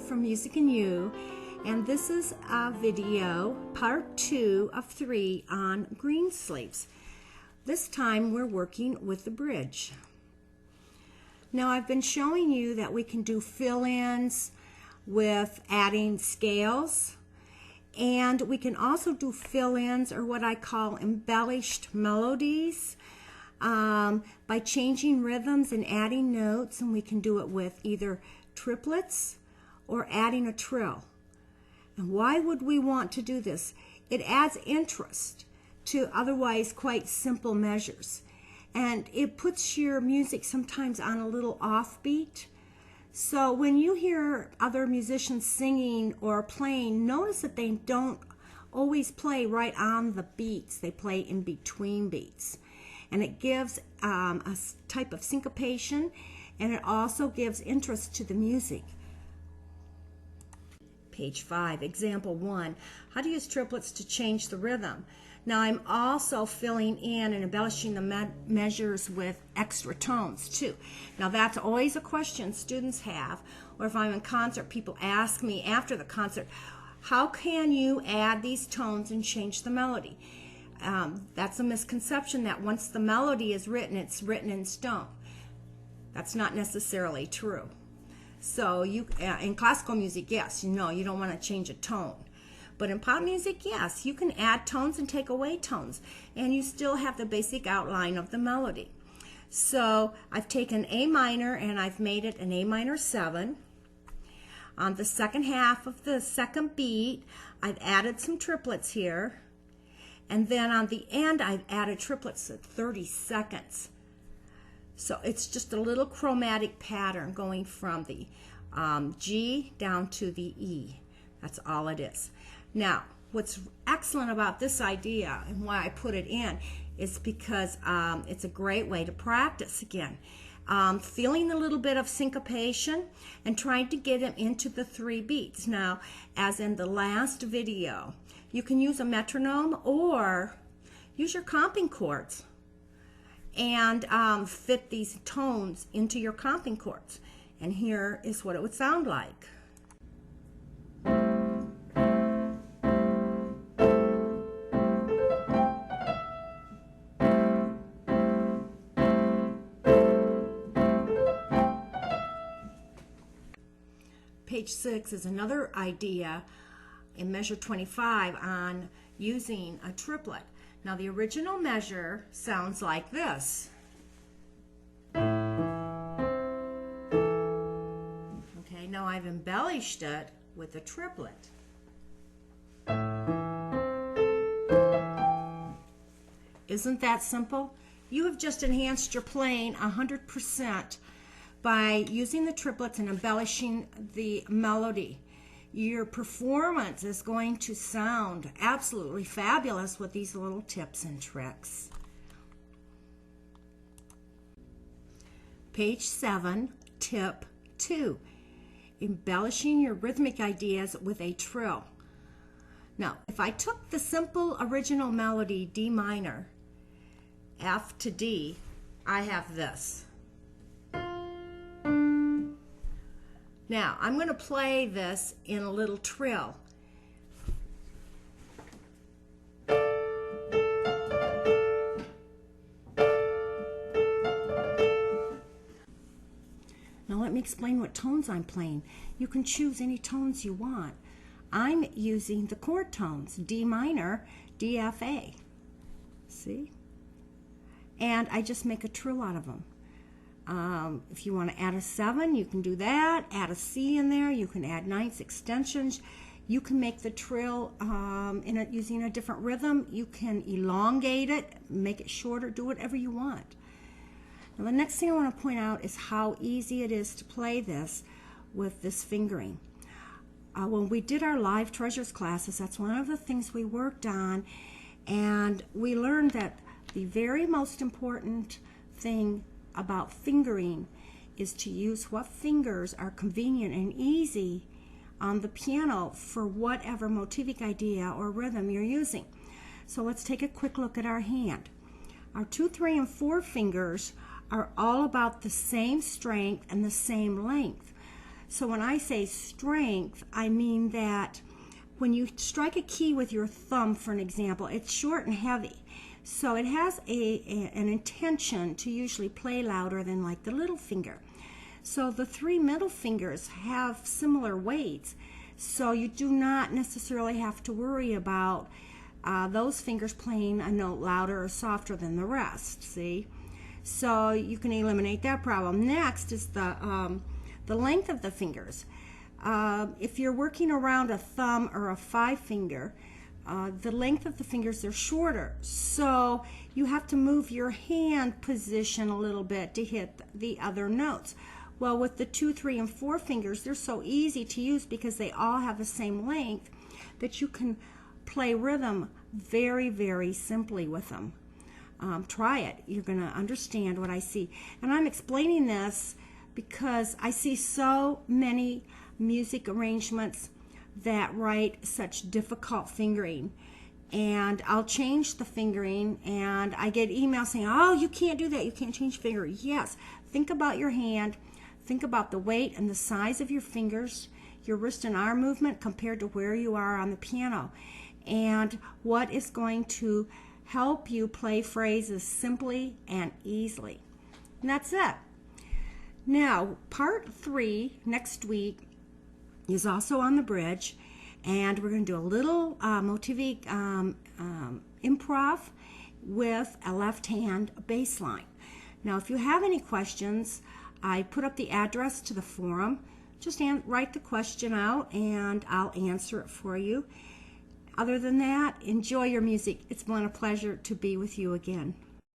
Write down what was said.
from Music and You, and this is a video, part 2 of 3 on Greensleeves. This time we're working with the bridge. Now I've been showing you that we can do fill-ins with adding scales, and we can also do fill-ins or what I call embellished melodies by changing rhythms and adding notes, and we can do it with either triplets or adding a trill. And why would we want to do this? It adds interest to otherwise quite simple measures, and it puts your music sometimes on a little offbeat. So when you hear other musicians singing or playing, notice that they don't always play right on the beats. They play in between beats. And it gives a type of syncopation, and it also gives interest to the music. Page 5, example 1, how to use triplets to change the rhythm. Now I'm also filling in and embellishing the measures with extra tones too. Now that's always a question students have, or if I'm in concert, people ask me after the concert, how can you add these tones and change the melody? That's a misconception that once the melody is written, it's written in stone. That's not necessarily true. So you, in classical music, yes, you know, you don't want to change a tone. But in pop music, yes, you can add tones and take away tones, and you still have the basic outline of the melody. So I've taken A minor and I've made it an A minor 7. On the second half of the second beat, I've added some triplets here. And then on the end, I've added triplets at 30 seconds. So it's just a little chromatic pattern going from the G down to the E. That's all it is. Now, what's excellent about this idea and why I put it in is because it's a great way to practice again. Feeling a little bit of syncopation and trying to get them into the 3 beats. Now, as in the last video, you can use a metronome or use your comping chords and fit these tones into your comping chords. And here is what it would sound like. Page 6 is another idea in measure 25 on using a triplet. Now the original measure sounds like this. Okay, now I've embellished it with a triplet. Isn't that simple? You have just enhanced your playing 100% by using the triplets and embellishing the melody. Your performance is going to sound absolutely fabulous with these little tips and tricks. Page 7, tip 2, embellishing your rhythmic ideas with a trill. Now, if I took the simple original melody D minor, F to D, I have this. Now, I'm going to play this in a little trill. Now, let me explain what tones I'm playing. You can choose any tones you want. I'm using the chord tones, D minor, D, F, A. See? And I just make a trill out of them. If you want to add a 7, you can do that. Add a C in there. You can add ninths, extensions. You can make the trill using a different rhythm. You can elongate it, make it shorter, do whatever you want. Now the next thing I want to point out is how easy it is to play this with this fingering. When we did our live treasures classes, that's one of the things we worked on, and we learned that the very most important thing about fingering is to use what fingers are convenient and easy on the piano for whatever motivic idea or rhythm you're using. So let's take a quick look at our hand. Our 2, 3, and 4 fingers are all about the same strength and the same length. So when I say strength, I mean that when you strike a key with your thumb, for an example, it's short and heavy. So it has an intention to usually play louder than like the little finger. So the three middle fingers have similar weights. So you do not necessarily have to worry about those fingers playing a note louder or softer than the rest, see? So you can eliminate that problem. Next is the length of the fingers. If you're working around a thumb or a five finger, the length of the fingers are shorter. So you have to move your hand position a little bit to hit the other notes. Well, with the 2, 3, and 4 fingers, they're so easy to use because they all have the same length that you can play rhythm very, very simply with them. Try it. You're going to understand what I see. And I'm explaining this because I see so many music arrangements that write such difficult fingering. And I'll change the fingering, and I get emails saying, oh, you can't do that. You can't change fingering. Yes. Think about your hand. Think about the weight and the size of your fingers, your wrist and arm movement compared to where you are on the piano, and what is going to help you play phrases simply and easily. And that's it. Now, part 3 next week is also on the bridge, and we're going to do a little motivic improv with a left hand bass line. Now, if you have any questions, I put up the address to the forum. Just write the question out and I'll answer it for you. Other than that, enjoy your music. It's been a pleasure to be with you again.